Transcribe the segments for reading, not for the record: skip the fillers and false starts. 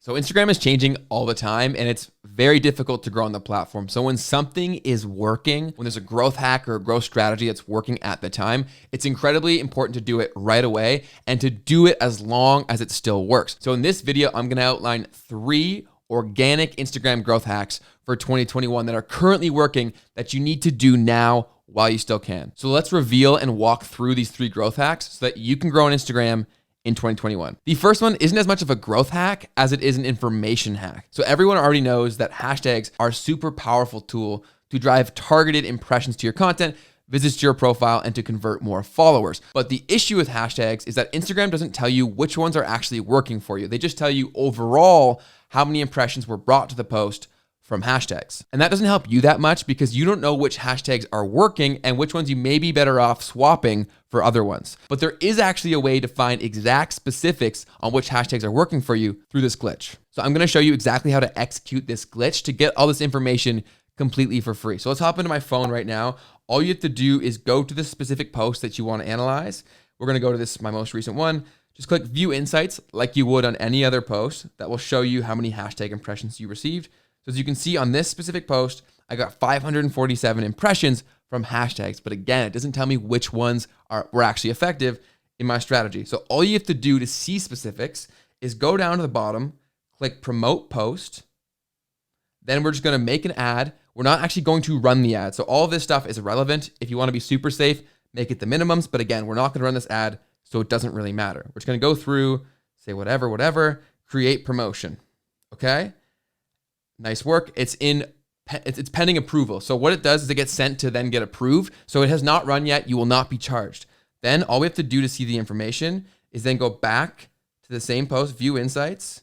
So Instagram is changing all the time and it's very difficult to grow on the platform. So when something is working, when there's a growth hack or a growth strategy that's working at the time, it's incredibly important to do it right away and to do it as long as it still works. So in this video, I'm gonna outline 3 organic Instagram growth hacks for 2021 that are currently working that you need to do now while you still can. So let's reveal and walk through these 3 growth hacks so that you can grow on Instagram in 2021. The first one isn't as much of a growth hack as it is an information hack. So everyone already knows that hashtags are a super powerful tool to drive targeted impressions to your content, visits to your profile, and to convert more followers. But the issue with hashtags is that Instagram doesn't tell you which ones are actually working for you. They just tell you overall how many impressions were brought to the post from hashtags. And that doesn't help you that much because you don't know which hashtags are working and which ones you may be better off swapping for other ones. But there is actually a way to find exact specifics on which hashtags are working for you through this glitch. So I'm gonna show you exactly how to execute this glitch to get all this information completely for free. So let's hop into my phone right now. All you have to do is go to the specific post that you wanna analyze. We're gonna go to this, my most recent one. Just click View Insights like you would on any other post. That will show you how many hashtag impressions you received. So as you can see on this specific post, I got 547 impressions from hashtags. But again, it doesn't tell me which ones were actually effective in my strategy. So all you have to do to see specifics is go down to the bottom, click Promote Post. Then we're just gonna make an ad. We're not actually going to run the ad. So all of this stuff is irrelevant. If you wanna be super safe, make it the minimums. But again, we're not gonna run this ad, so it doesn't really matter. We're just gonna go through, say whatever, create promotion, okay? Nice work. It's pending approval. So what it does is it gets sent to then get approved. So it has not run yet. You will not be charged. Then all we have to do to see the information is then go back to the same post, View Insights.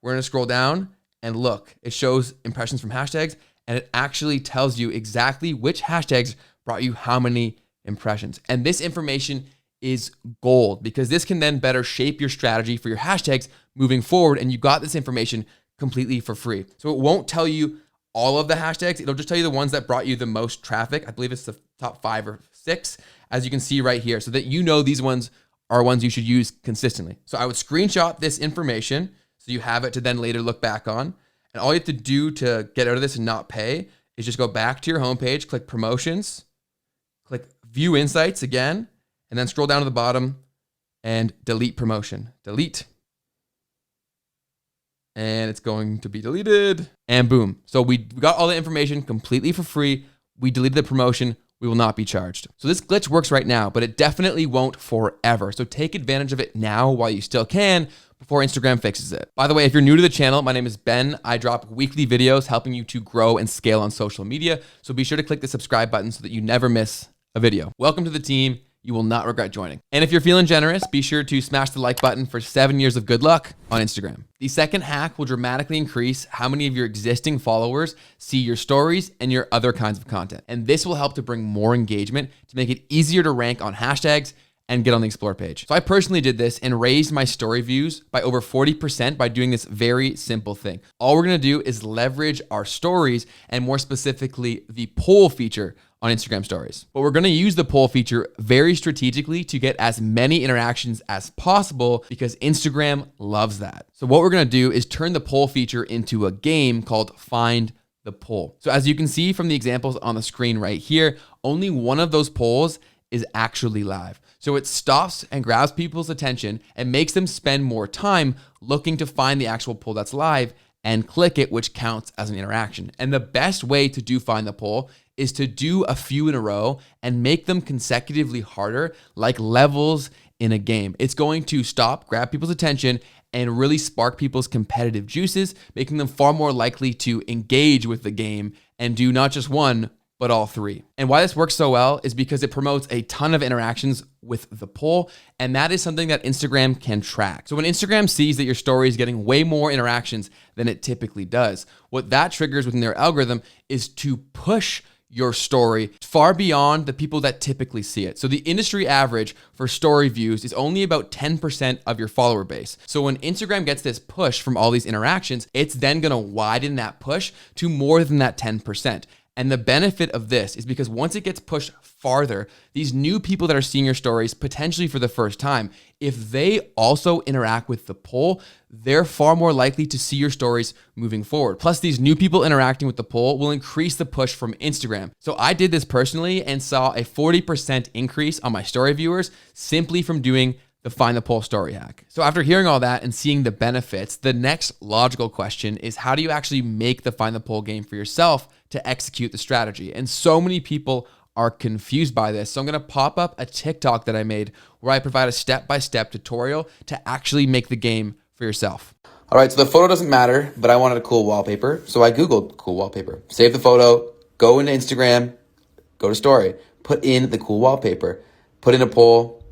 We're going to scroll down and look. It shows impressions from hashtags and it actually tells you exactly which hashtags brought you how many impressions. And this information is gold because this can then better shape your strategy for your hashtags moving forward. And you got this information completely for free. So it won't tell you all of the hashtags. It'll just tell you the ones that brought you the most traffic. I believe it's the top 5 or 6, as you can see right here, so that you know these ones are ones you should use consistently. So I would screenshot this information so you have it to then later look back on. And all you have to do to get out of this and not pay is just go back to your homepage, click Promotions, click View Insights again, and then scroll down to the bottom and delete promotion. Delete. And it's going to be deleted, and boom. So we got all the information completely for free. We deleted the promotion. We will not be charged. So this glitch works right now, but it definitely won't forever. So take advantage of it now while you still can before Instagram fixes it. By the way, if you're new to the channel, my name is Ben. I drop weekly videos helping you to grow and scale on social media. So be sure to click the subscribe button so that you never miss a video. Welcome to the team. You will not regret joining. And if you're feeling generous, be sure to smash the like button for 7 years of good luck on Instagram. The second hack will dramatically increase how many of your existing followers see your stories and your other kinds of content. And this will help to bring more engagement to make it easier to rank on hashtags and get on the Explore page. So I personally did this and raised my story views by over 40% by doing this very simple thing. All we're gonna do is leverage our stories and more specifically the poll feature on Instagram stories. But we're gonna use the poll feature very strategically to get as many interactions as possible because Instagram loves that. So what we're gonna do is turn the poll feature into a game called Find the Poll. So as you can see from the examples on the screen right here, only one of those polls is actually live. So it stops and grabs people's attention and makes them spend more time looking to find the actual poll that's live and click it, which counts as an interaction. And the best way to do Find the Poll is to do a few in a row and make them consecutively harder, like levels in a game. It's going to grab people's attention and really spark people's competitive juices, making them far more likely to engage with the game and do not just one, but all 3. And why this works so well is because it promotes a ton of interactions with the poll, and that is something that Instagram can track. So when Instagram sees that your story is getting way more interactions than it typically does, what that triggers within their algorithm is to push your story far beyond the people that typically see it. So the industry average for story views is only about 10% of your follower base. So when Instagram gets this push from all these interactions, it's then gonna widen that push to more than that 10%. And the benefit of this is because once it gets pushed farther, these new people that are seeing your stories potentially for the first time, if they also interact with the poll, they're far more likely to see your stories moving forward. Plus, these new people interacting with the poll will increase the push from Instagram. So I did this personally and saw a 40% increase on my story viewers simply from doing the Find the Poll story hack. So after hearing all that and seeing the benefits, the next logical question is, how do you actually make the Find the Poll game for yourself to execute the strategy? And so many people are confused by this. So I'm gonna pop up a TikTok that I made where I provide a step-by-step tutorial to actually make the game for yourself. All right, so the photo doesn't matter, but I wanted a cool wallpaper. So I Googled cool wallpaper, save the photo, go into Instagram, go to story, put in the cool wallpaper, put in a poll,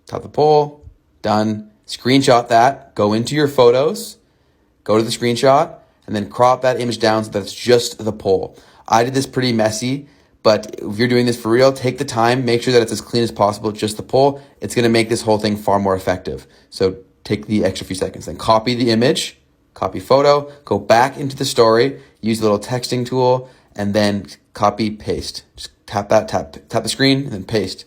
top the poll, done, screenshot that, go into your photos, go to the screenshot, and then crop that image down so that it's just the poll. I did this pretty messy, but if you're doing this for real, take the time, make sure that it's as clean as possible, just the poll. It's gonna make this whole thing far more effective. So take the extra few seconds, then copy the image, copy photo, go back into the story, use the little texting tool, and then copy, paste. Just tap the screen, and then paste.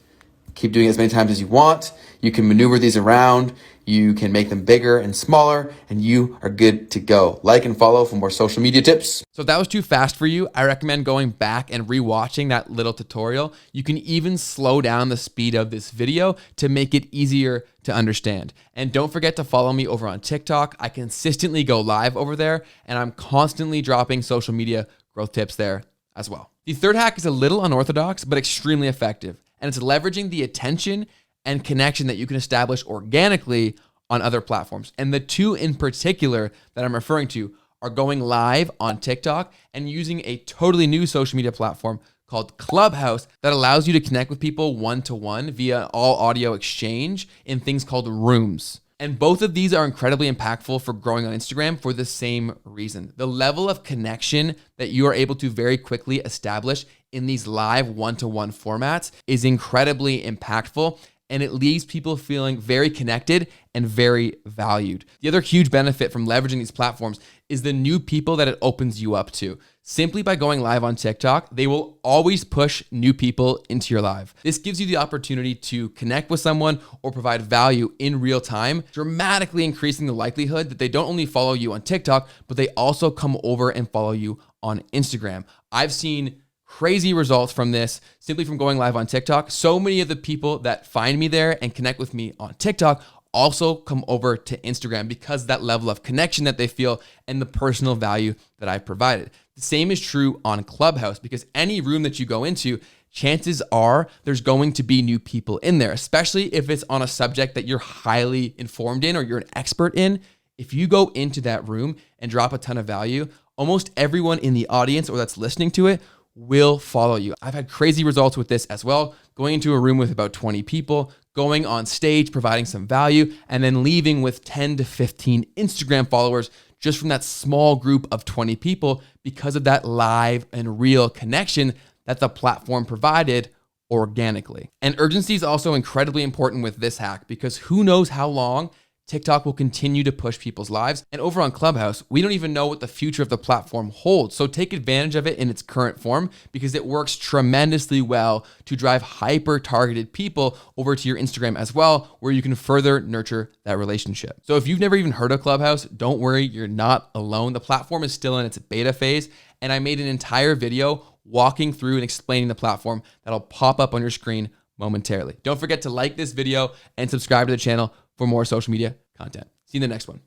Keep doing it as many times as you want. You can maneuver these around. You can make them bigger and smaller, and you are good to go. Like and follow for more social media tips. So if that was too fast for you, I recommend going back and rewatching that little tutorial. You can even slow down the speed of this video to make it easier to understand. And don't forget to follow me over on TikTok. I consistently go live over there, and I'm constantly dropping social media growth tips there as well. The third hack is a little unorthodox, but extremely effective. And it's leveraging the attention and connection that you can establish organically on other platforms. And the two in particular that I'm referring to are going live on TikTok and using a totally new social media platform called Clubhouse that allows you to connect with people one-to-one via all audio exchange in things called rooms. And both of these are incredibly impactful for growing on Instagram for the same reason. The level of connection that you are able to very quickly establish in these live one-to-one formats is incredibly impactful, and it leaves people feeling very connected and very valued. The other huge benefit from leveraging these platforms is the new people that it opens you up to. Simply by going live on TikTok, they will always push new people into your live. This gives you the opportunity to connect with someone or provide value in real time, dramatically increasing the likelihood that they don't only follow you on TikTok, but they also come over and follow you on Instagram. I've seen crazy results from this simply from going live on TikTok. So many of the people that find me there and connect with me on TikTok also come over to Instagram because of that level of connection that they feel and the personal value that I provided. The same is true on Clubhouse because any room that you go into, chances are there's going to be new people in there, especially if it's on a subject that you're highly informed in or you're an expert in. If you go into that room and drop a ton of value, almost everyone in the audience or that's listening to it will follow you. I've had crazy results with this as well, going into a room with about 20 people, going on stage, providing some value, and then leaving with 10 to 15 Instagram followers just from that small group of 20 people because of that live and real connection that the platform provided organically. And urgency is also incredibly important with this hack because who knows how long TikTok will continue to push people's lives. And over on Clubhouse, we don't even know what the future of the platform holds. So take advantage of it in its current form because it works tremendously well to drive hyper-targeted people over to your Instagram as well, where you can further nurture that relationship. So if you've never even heard of Clubhouse, don't worry, you're not alone. The platform is still in its beta phase, and I made an entire video walking through and explaining the platform that'll pop up on your screen momentarily. Don't forget to like this video and subscribe to the channel for more social media content. See you in the next one.